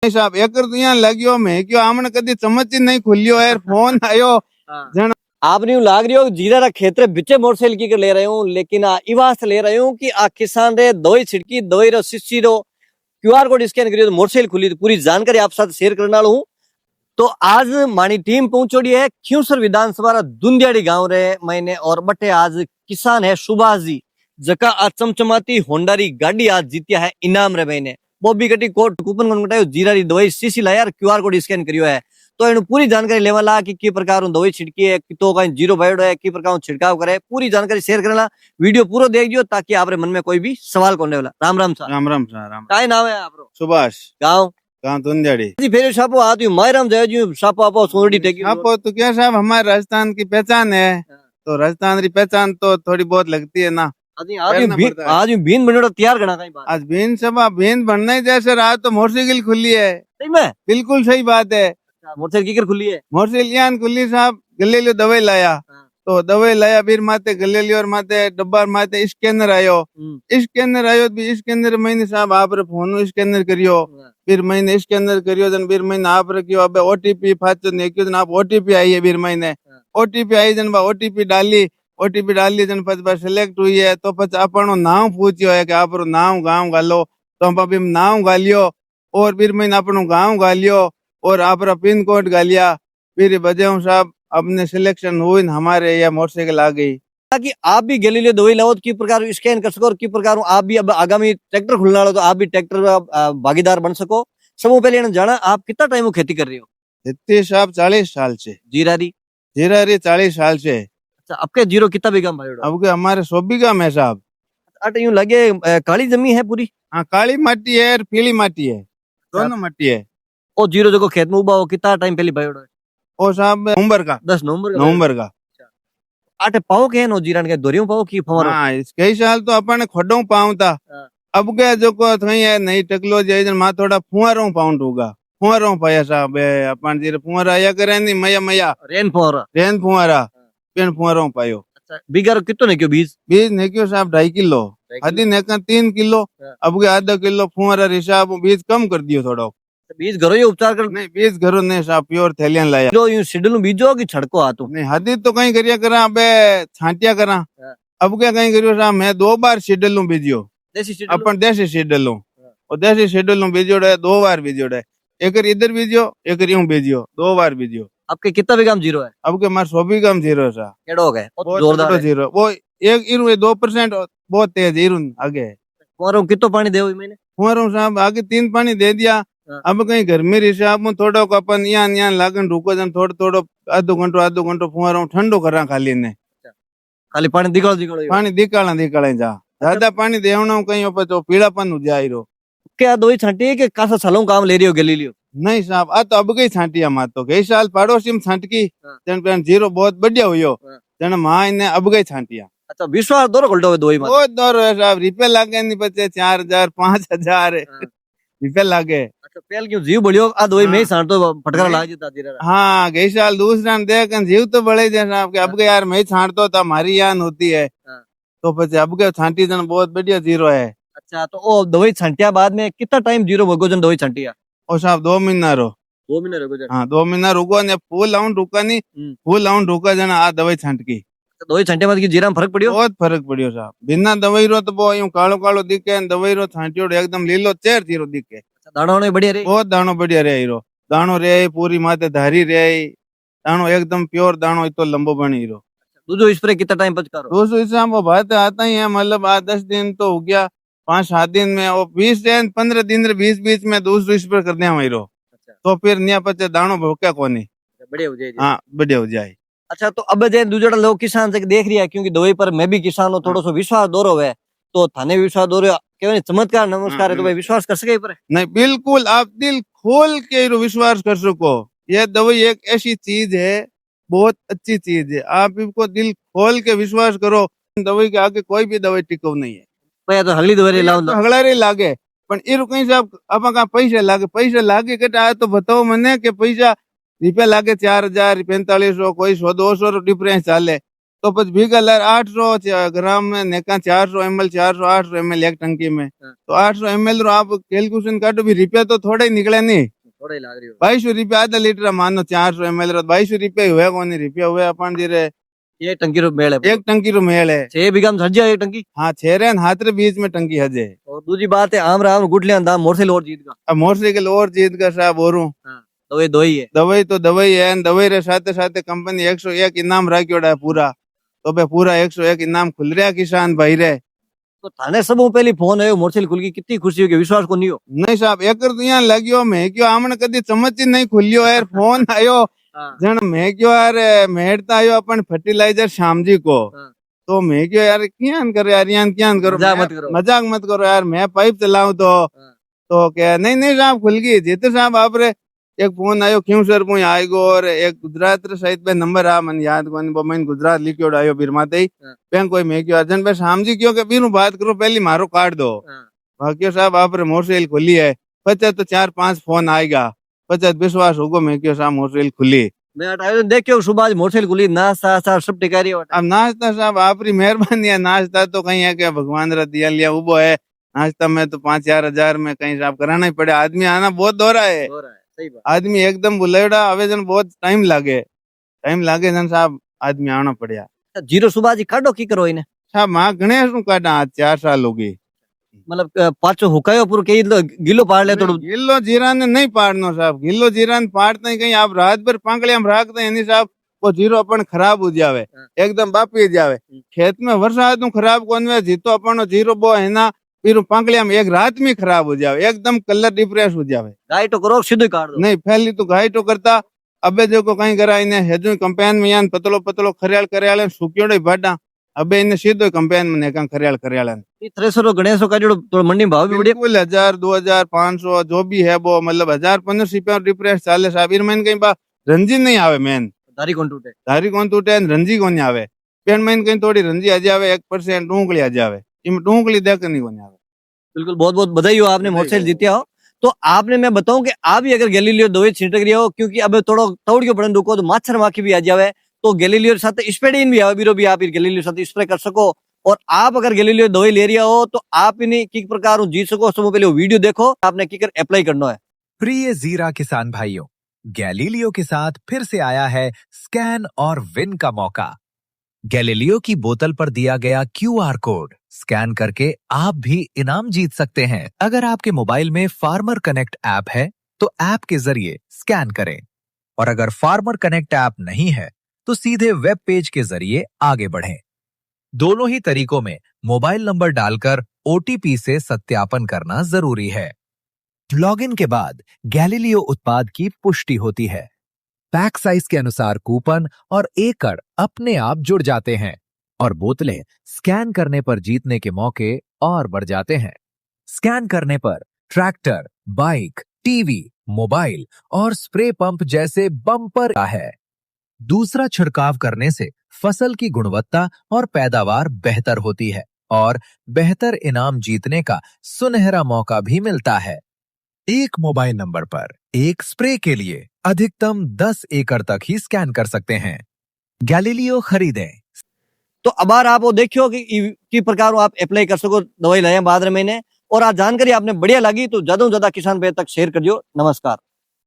नहीं साहब एक तो यहाँ लगियो मैं क्यों आमने कदी चमच ही नहीं खुलियो यार फोन आयो जन आपने यूं लाग रही हो जीरा रा खेतर बिचे मोटरसाइकिल की कर ले रहे हूँ लेकिन ई वास्ते ले रहे हूँ कि आ किसान रे दवाई छिड़की दवाई रो शिशी रो क्यूआर कोड स्कैन करियो तो मोटरसाइकिल खुली तो पूरी जानकारी आप साथ शेयर करने वाला हूँ। तो आज मानी टीम पहुंचोड़ी है खियूसर विधानसभा रा दुंदियाड़ी गांव रे मैंने और बटे आज किसान है सुभाष जी जका आज चमचमाती होंडा री गाड़ी आज जीतिया है इनाम रे मैंने बॉबी कटी कोट कूपन कोन कटायो जीरा री दवाई सीसी लाया क्यूआर कोड स्कैन करियो है। तो इन पूरी जानकारी लेवा ला कि की प्रकार दवाई छिड़की है तो कहीं जीरो बायोडो है की प्रकार छिड़काव करे पूरी जानकारी शेयर करना वीडियो पूरा देखियो ताकि आपरे मन में कोई भी सवाल कोने वाला। राम राम सा राम राम सा राम काय नाम है आपरो? सुभाष गांव गाँव दुंदियाड़ी जी फेरे सापो आती मायराम जय जी सापो आपो सोनड़ी टेकी आपको तो क्या साहब हमारे राजस्थान की पहचान है तो राजस्थान की पहचान तो थोड़ी बहुत लगती है ना। करना पड़ता है। आज बीन बनेड़ो तैयार घना कहीं बात आज बीन सभा बीन बनना ही जैसे रात तो मोटरसाइकिल खुली है सही में बिल्कुल सही बात है। मोटरसाइकिल की खुली है मोटरसाइकिल यहाँ खुली साहब गले लियो दवाई लाया तो दवाई लाया बीर माते गले लियो और माते डब्बा माते स्कैनर आयो भी स्कैनर मैंने साहब आप रे फोन स्कैनर करियो फिर मैंने स्कैनर करियो जन फिर मैंने आप रखियो अब ओटीपी फाचो ने क्यों जन आप ओटीपी आई है फिर मैंने ओटीपी आई जन बा ओटीपी डाली जन पछ सिलेक्ट हुई है तो पछ अपनो नाम पूछियो है कि आपरो नाम गांव गालो तो हम अभी नाम गालियो और फिर मैंने अपनो गांव गालियो और आपरा पिन कोड गालिया फिर बजे साहब अपने सिलेक्शन हुई हमारे यह मोटरसाइकिल आ गई ताकि आप भी गली दवाई लाओ की प्रकार स्कैन कर सको और की प्रकार आप भी अब आगामी ट्रैक्टर खुलने वाला तो आप भी ट्रैक्टर भागीदार बन सको। सब पहले जाना आप कितना टाइम वो खेती कर रहे हो? इतने साहब 40 साल से जीरा री 40 साल से। अच्छा आपके जीरो कितना बीघा भाई? अब के हमारे 100 बीघा में साहब। अटे यूं लगे काली जमीन है पूरी? हाँ काली माटी है और पीली माटी है दोनों माटी है। ओ जीरो जो खेत में उबा हो कितना टाइम पहले भाई? ओ साहब नवंबर का 10 नवंबर का। आटे पाओ के नो जीरान के दोरियों पाओ की फवारो? हाँ कई साल तो अपन खोडों पाऊं था अब के जो को थई है नई टेक्नोलॉजी है मा थोड़ा फुहारों पाउंड होगा फुहारों पाया साहब अपन जी फुहारा आया करे नी मया रेन फुहारा पेन फुहारों पायो। अच्छा बिगर कितो ने क्यों बीज ने क्यों साहब 2.5 किलो आदि ने 3 किलो अब के आधा किलो फुहारा हिसाब बीज कम कर दियो थोड़ा बीज घरों ही उपचार कर नहीं बीज घरों ने साहब प्योर थैलियां लाया जो यूं शेड्यूल बीजो की छड़को आतो नहीं हदी तो कहीं करिया करा अबे छांटिया करा अब क्या कहीं करियो साहब मैं 2 बार शेड्यूल लूं बीजियो अपन देसी शेड्यूल लूं और देसी शेड्यूल लूं बीजियो 2 बार बीजियो एक इधर बीजियो एक यूं बीजियो 2 बार बीजियो। आपके कितना बीघा में जीरो है? अब के मार 100 बीघा में जीरो सा केड़ो हो गए जोरदार जीरो वो एक इरु 2% बहुत तेज इरु आगे फुहारों कितो पानी देओ मैंने फुहारों साहब आगे 3 पानी दे दिया। अब कहीं गर्मी हिसाब में थोड़ा अपन यहाँ लागन रुको जन थोड़ो आधो घंटो फुहारों ठंडो करा खाली ने खाली पानी दिकाला जा ज्यादा पानी देवना कहीं ऊपर तो पीलापन हो जाए रो क्या दो ही छांटी के कासा सालों काम ले रही हो गली लियो? नहीं साहब आ तो अब गई छांटिया मार तो कई साल पड़ोसी में छांटकी जन पेन जीरो बहुत बढ़िया हुयो जन मां ने अब गई छांटिया। अच्छा विश्वास दौर उल्टो दो ही बहुत दौर है साहब रिपे लागे नहीं बचे 4000 5000 रिपे लागे। अच्छा पहल क्यों जीव बढ़ियो आ दो ही में छांट तो फटकार लाग जाता जीरा। हाँ गई साल दूसरा देख जीव तो बड़े जैसा आपके अब के यार मैं छांटतो तो हमारी यान होती है तो फिर अब के छांटी जन बहुत बढ़िया जीरो है। अच्छा तो ओ दवाई छांटिया बाद में कितना टाइम जीरो भगो जन दवाई छांटिया? ओ साहब 2 महीना रो 2 महीने रुको जन। हाँ 2 महीना रुको ने फुल राउंड रुका नहीं फुल राउंड रुका जन आ दवाई छांटकी दवाई छांटे बाद की जीरा में फर्क पड़ियो? बहुत फर्क पड़ियो साहब बिना दवाई रो तो वो यूं कालो दिखे दवाई रो छांटियो एकदम लीलो चेर थीरो दिखे दाणो ने बढ़िया रे बहुत दाणो बढ़िया रे हीरो दाणो रे पूरी माथे धारी रे दाणो एकदम प्योर दाणो इतो लंबो बनी हीरो। दूसरो स्प्रे कितना टाइम पच करो? दूसरो हिसाब वो बात आता ही है मतलब 8-10 दिन तो हो गया 5-7 दिन में वो 20 दिन 15 दिन रे 20 में दूसरो स्प्रे कर दिया हीरो तो फिर निया पचे दाणो भोक्या कोनी बढ़िया हो जाए। हाँ बढ़िया हो जाए। अच्छा तो अब जे दूसरा लोग किसान से देख रिया क्योंकि दवाई पर मैं भी किसान हूँ थोड़ा सा विश्वास दौरो है तो थाने विश्वास दौरो केवल चमत्कार नमस्कार है तो भाई विश्वास कर सके पर नहीं बिल्कुल आप दिल खोल के विश्वास कर सको यह दवाई एक ऐसी चीज है बहुत अच्छी चीज है आप इसको दिल खोल के विश्वास करो दवाई के आगे कोई भी दवाई टिकाऊ नहीं है। भैया तो हगली दवाई लाओ हगला रे लागे पण इरु कहीं साहब आप का पैसे लागे केटा तो बताओ मने के पैसा रिपे लागे 4000 4500 कोई 100 200 डिफरेंस चाले तो પછી ભેગા લાર 800 ग्राम में नेका 400 ml 800 ml एक टंकी में हाँ। तो 800 ml रो आप कैलकुलेशन काटो भी रुपया तो थोड़ा ही निकले नहीं थोड़ा ही लाग रही हो 22 रुपया आधा लीटर मानो 400 ml रो 22 रुपया ही हुए कोनी रुपया हुए अपन जी रे ये टंकी रो मेल है एक टंकी रो मेल है 6 बीघा में सज जाए एक टंकी। हाँ छेरे न हाथ रे बीच में टंकी हजे और दूसरी बात है आम राम गुटलियां दाम मोटरसाइकिल और जीत का अब मोटरसाइकिल और जीत का साहब बोरू तो ये दो ही है। दवाई तो दवाई है न दवाई रे साथे साथे कंपनी 101 इनाम राख्योड़ा है पूरा तो बे पूरा 101 इनाम खुल रहा किसान भाई रे तो थाने सब पहली फोन आयो मोटरसाइकिल खुल गई कितनी खुशी होगी विश्वास को नहीं हो। नहीं साहब एक तो यहाँ लग्यो मैं क्यों आमने कदी समझ ही नहीं खुलियो यार फोन आयो जन मैं क्यों यार मेहरता आयो अपन फर्टिलाइजर श्याम जी को तो मैं क्यों यार क्या करे यार यहाँ क्या करो मजाक मत करो यार मैं पाइप चलाऊं तो क्या नहीं नहीं साहब खुल गई जीते साहब आप रे एक फोन आयो क्यों सर मुझे आएगो और एक गुजरात रे साइड पे नंबर आ मन याद कोनी वो मैंने गुजरात लिखियो आयो फिर माते ही बैंक कोई मैं क्यों अर्जन पे शाम जी क्यों के बीनू बात करो पहली मारो काट दो भाग्यो साहब आप रे मोटरसाइकिल खुली है पचा तो 4-5 फोन आएगा पचा विश्वास होगो मैं क्यों साहब मोटरसाइकिल खुली मैं हटायो देखियो सुबह आज मोटरसाइकिल खुली नाश्ता सब टिकारी हो। अब नाश्ता साहब आपरी मेहरबानी है नाश्ता तो कहीं है क्या भगवान रा दिया लिया उबो है नाश्ता में तो 5-4 हजार में कहीं साहब कराना ही पड़े आदमी आना बहुत दोहरा है आदमी एकदम बुलेड़ा आवेदन बहुत टाइम लागे जन साहब आदमी आना पड़िया जीरो सुबह जी काटो की करो इने साहब मां गणेश नु काटा आज 4 साल होगी मतलब पाचो हुकायो पूरो के गिलो पाड़ ले थोड़ो गिल्लो जीरान ने नहीं पाड़नो साहब गिल्लो जीरान पाड़ते कहीं आप रात भर पांगड़िया में रखते हैं साहब वो जीरो अपन खराब हो जावे एकदम बापी जावे खेत में वर्षा तो खराब कौन हुआ जीतो अपन जीरो बो है ना फिर पांगड़िया में एक रात में खराब हो जावे एकदम कलर डिप्रेस हो जावे गाय तो करो सीधो काट दो नहीं पहली तो गाय तो करता अबे जो को कहीं करा इन्हें हेजू कंपेन में यान पतलो खरियाल करियाल सुक्योड़े भाडा अबे इन्हें सीधो कंपेन में नेका खरियाल थ्रेसर गणेश का जो तो मंडी में भाव भी बढ़िया बिल्कुल 1000 2000 500 जो भी है वो मतलब 1000-1500 रुपया डिप्रेस चाले साहब इन में कहीं बा रंजी नहीं आवे मेन धारी कौन टूटे रंजी कौन आवे पेन में कहीं थोड़ी रंजी आ जावे 1% डूंगली आ जावे इम डूंगली देख नहीं कौन आवे। बिल्कुल बहुत बहुत बधाई हो आपने मोटरसाइकिल जीतिया हो। तो आपने मैं बताऊं कि आप भी अगर गैलीलियो दवाई छिड़क रहे हो क्योंकि अब थोड़ा तोड़ियो पड़न दुको तो मच्छर माखी भी आ जावे तो गैलीलियो साथ स्प्रेडिन भी आवे बीरो भी आप गैलीलियो साथ स्प्रे कर सको और आप अगर गैलीलियो दवाई ले रहा हो तो आप इन्हें किस प्रकार जीत सको सब पहले वीडियो देखो आपने की कर अप्लाई करना है। प्रिय जीरा किसान भाइयों गैलीलियो के साथ फिर से आया है स्कैन और विन का मौका। गैलीलियो की बोतल पर दिया गया QR कोड स्कैन करके आप भी इनाम जीत सकते हैं। अगर आपके मोबाइल में फार्मर कनेक्ट ऐप है तो ऐप के जरिए स्कैन करें और अगर फार्मर कनेक्ट ऐप नहीं है तो सीधे वेब पेज के जरिए आगे बढ़ें। दोनों ही तरीकों में मोबाइल नंबर डालकर OTP से सत्यापन करना जरूरी है। लॉगिन के बाद गैलीलियो उत्पाद की पुष्टि होती है। पैक साइज के अनुसार कूपन और एकड़ अपने आप जुड़ जाते हैं और बोतलें स्कैन करने पर जीतने के मौके और बढ़ जाते हैं। स्कैन करने पर ट्रैक्टर, बाइक, टीवी, मोबाइल और स्प्रे पंप जैसे बम्पर है। दूसरा छिड़काव करने से फसल की गुणवत्ता और पैदावार बेहतर होती है और बेहतर इनाम जीतने का सुनहरा मौका भी मिलता है। एक मोबाइल नंबर पर एक स्प्रे के लिए अधिकतम 10 एकड़ तक ही स्कैन कर सकते हैं। गैलीलियो खरीदें। तो अब आप वो देखियो कि प्रकार आप अप्लाई कर सको दवाई लाया बाद महीने और आज जानकारी आपने बढ़िया लगी तो ज्यादा से ज्यादा किसान भाई तक शेयर करियो। नमस्कार।